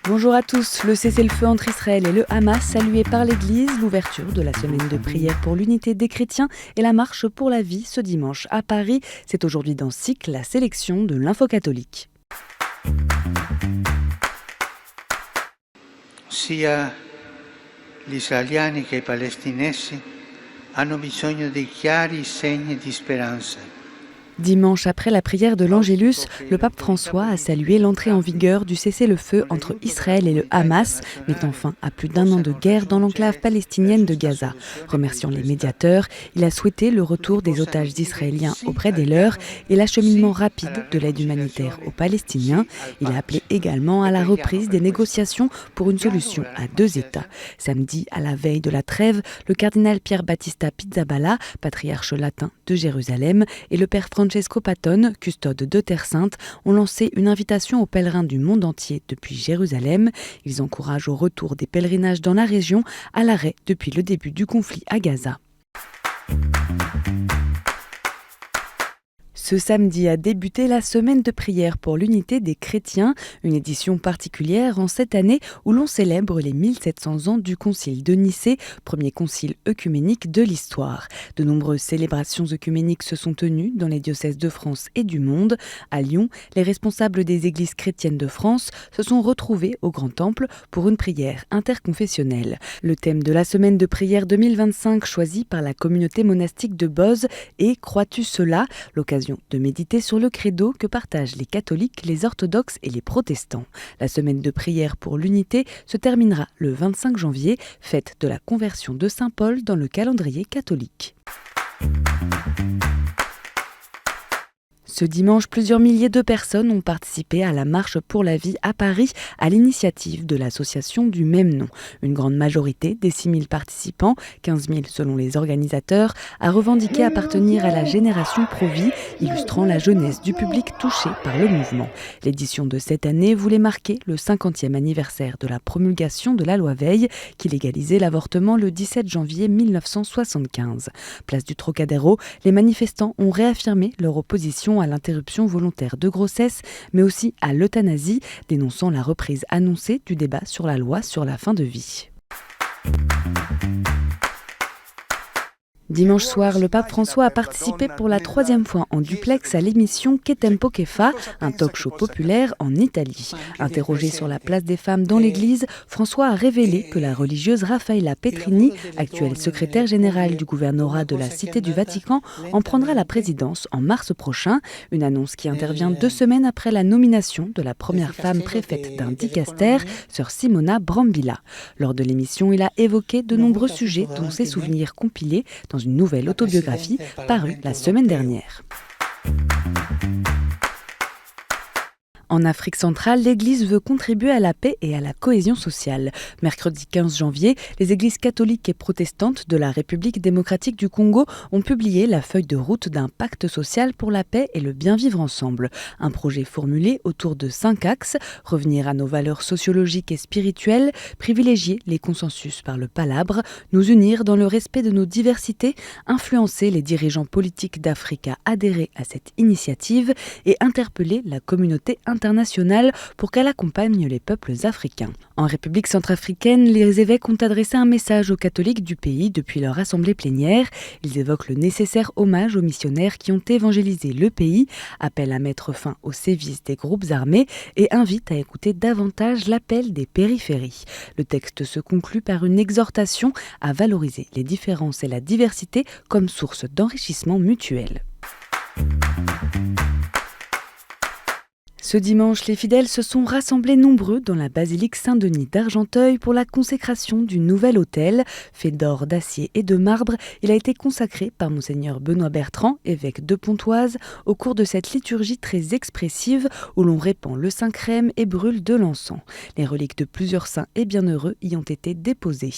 Bonjour à tous. Le cessez-le-feu entre Israël et le Hamas salué par l'Église, l'ouverture de la semaine de prière pour l'unité des chrétiens et la marche pour la vie ce dimanche à Paris. C'est aujourd'hui dans SIC la sélection de l'info catholique. Sia gli israeliani che i palestinesi hanno bisogno di chiari segni di speranza. Dimanche, après la prière de l'Angélus, le pape François a salué l'entrée en vigueur du cessez-le-feu entre Israël et le Hamas, mettant fin à plus d'un an de guerre dans l'enclave palestinienne de Gaza. Remerciant les médiateurs, il a souhaité le retour des otages israéliens auprès des leurs et l'acheminement rapide de l'aide humanitaire aux Palestiniens. Il a appelé également à la reprise des négociations pour une solution à deux États. Samedi, à la veille de la trêve, le cardinal Pier Battista Pizzaballa, patriarche latin de Jérusalem, et le père Francesco Patton, custode de Terre Sainte, ont lancé une invitation aux pèlerins du monde entier depuis Jérusalem. Ils encouragent au retour des pèlerinages dans la région, à l'arrêt depuis le début du conflit à Gaza. Ce samedi a débuté la semaine de prière pour l'unité des chrétiens, une édition particulière en cette année où l'on célèbre les 1700 ans du concile de Nicée, premier concile œcuménique de l'histoire. De nombreuses célébrations œcuméniques se sont tenues dans les diocèses de France et du monde. À Lyon, les responsables des églises chrétiennes de France se sont retrouvés au Grand Temple pour une prière interconfessionnelle. Le thème de la semaine de prière 2025 choisi par la communauté monastique de Boz est « Crois-tu cela ?», l'occasion de méditer sur le credo que partagent les catholiques, les orthodoxes et les protestants. La semaine de prière pour l'unité se terminera le 25 janvier, fête de la conversion de Saint Paul dans le calendrier catholique. Ce dimanche, plusieurs milliers de personnes ont participé à la marche pour la vie à Paris à l'initiative de l'association du même nom. Une grande majorité des 6 000 participants, 15 000 selon les organisateurs, a revendiqué appartenir à la génération Pro-Vie, illustrant la jeunesse du public touché par le mouvement. L'édition de cette année voulait marquer le 50e anniversaire de la promulgation de la loi Veil qui légalisait l'avortement le 17 janvier 1975. Place du Trocadéro, les manifestants ont réaffirmé leur opposition à l'interruption volontaire de grossesse, mais aussi à l'euthanasie, dénonçant la reprise annoncée du débat sur la loi sur la fin de vie. Dimanche soir, le pape François a participé pour la 3e fois en duplex à l'émission Che Tempo Che Fa, un talk-show populaire en Italie. Interrogé sur la place des femmes dans l'Église, François a révélé que la religieuse Raffaella Petrini, actuelle secrétaire générale du gouvernorat de la Cité du Vatican, en prendra la présidence en mars prochain, une annonce qui intervient 2 semaines après la nomination de la première femme préfète d'un dicaster, sœur Simona Brambilla. Lors de l'émission, il a évoqué de nombreux sujets dont ses souvenirs compilés dans une nouvelle autobiographie parue la semaine dernière. En Afrique centrale, l'Église veut contribuer à la paix et à la cohésion sociale. Mercredi 15 janvier, les églises catholiques et protestantes de la République démocratique du Congo ont publié la feuille de route d'un pacte social pour la paix et le bien vivre ensemble. Un projet formulé autour de 5 axes, revenir à nos valeurs sociologiques et spirituelles, privilégier les consensus par le palabre, nous unir dans le respect de nos diversités, influencer les dirigeants politiques d'Afrique à adhérer à cette initiative et interpeller la communauté internationale pour qu'elle accompagne les peuples africains. En République centrafricaine, les évêques ont adressé un message aux catholiques du pays depuis leur assemblée plénière. Ils évoquent le nécessaire hommage aux missionnaires qui ont évangélisé le pays, appellent à mettre fin aux sévices des groupes armés et invitent à écouter davantage l'appel des périphéries. Le texte se conclut par une exhortation à valoriser les différences et la diversité comme source d'enrichissement mutuel. Ce dimanche, les fidèles se sont rassemblés nombreux dans la basilique Saint-Denis d'Argenteuil pour la consécration du nouvel autel. Fait d'or, d'acier et de marbre, il a été consacré par Monseigneur Benoît Bertrand, évêque de Pontoise, au cours de cette liturgie très expressive où l'on répand le Saint-Crème et brûle de l'encens. Les reliques de plusieurs saints et bienheureux y ont été déposées.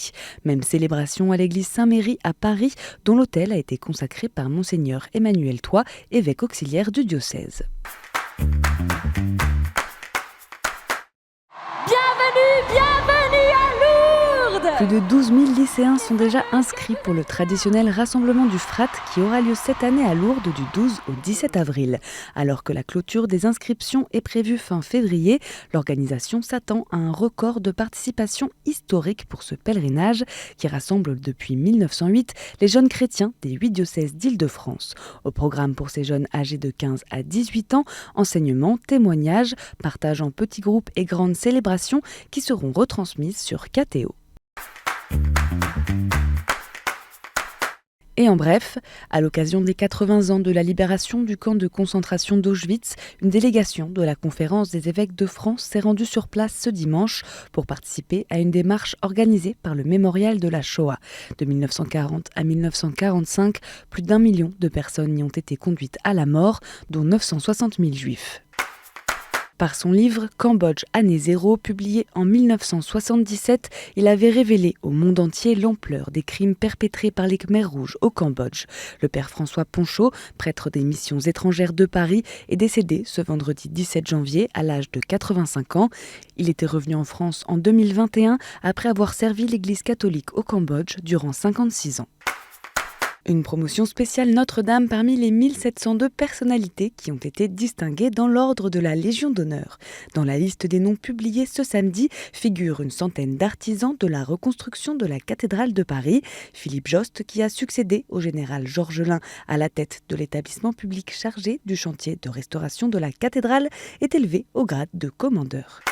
Même célébration à l'église Saint-Méry à Paris, dont l'autel a été consacré par Monseigneur Emmanuel Toit, évêque auxiliaire du diocèse. Bienvenue à Lourdes! Plus de 12 000 lycéens sont déjà inscrits pour le traditionnel rassemblement du FRAT qui aura lieu cette année à Lourdes du 12 au 17 avril. Alors que la clôture des inscriptions est prévue fin février, l'organisation s'attend à un record de participation historique pour ce pèlerinage qui rassemble depuis 1908 les jeunes chrétiens des 8 diocèses d'Île-de-France. Au programme pour ces jeunes âgés de 15 à 18 ans, enseignements, témoignages, partage en petits groupes et grandes célébrations qui seront retransmises sur KTO. Et en bref, à l'occasion des 80 ans de la libération du camp de concentration d'Auschwitz, une délégation de la Conférence des évêques de France s'est rendue sur place ce dimanche pour participer à une démarche organisée par le Mémorial de la Shoah. De 1940 à 1945, plus d'1 million de personnes y ont été conduites à la mort, dont 960 000 juifs. Par son livre « Cambodge, année zéro », publié en 1977, il avait révélé au monde entier l'ampleur des crimes perpétrés par les Khmers rouges au Cambodge. Le père François Ponchot, prêtre des missions étrangères de Paris, est décédé ce vendredi 17 janvier à l'âge de 85 ans. Il était revenu en France en 2021 après avoir servi l'Église catholique au Cambodge durant 56 ans. Une promotion spéciale Notre-Dame parmi les 1702 personnalités qui ont été distinguées dans l'ordre de la Légion d'honneur. Dans la liste des noms publiés ce samedi figure une centaine d'artisans de la reconstruction de la cathédrale de Paris. Philippe Jost, qui a succédé au général Georges Lain à la tête de l'établissement public chargé du chantier de restauration de la cathédrale, est élevé au grade de commandeur.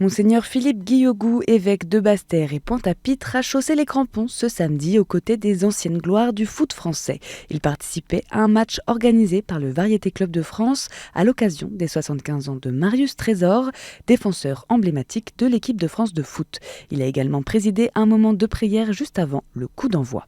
Monseigneur Philippe Guillogou, évêque de Basse-Terre et Pointe-à-Pitre, a chaussé les crampons ce samedi aux côtés des anciennes gloires du foot français. Il participait à un match organisé par le Variété Club de France à l'occasion des 75 ans de Marius Trésor, défenseur emblématique de l'équipe de France de foot. Il a également présidé un moment de prière juste avant le coup d'envoi.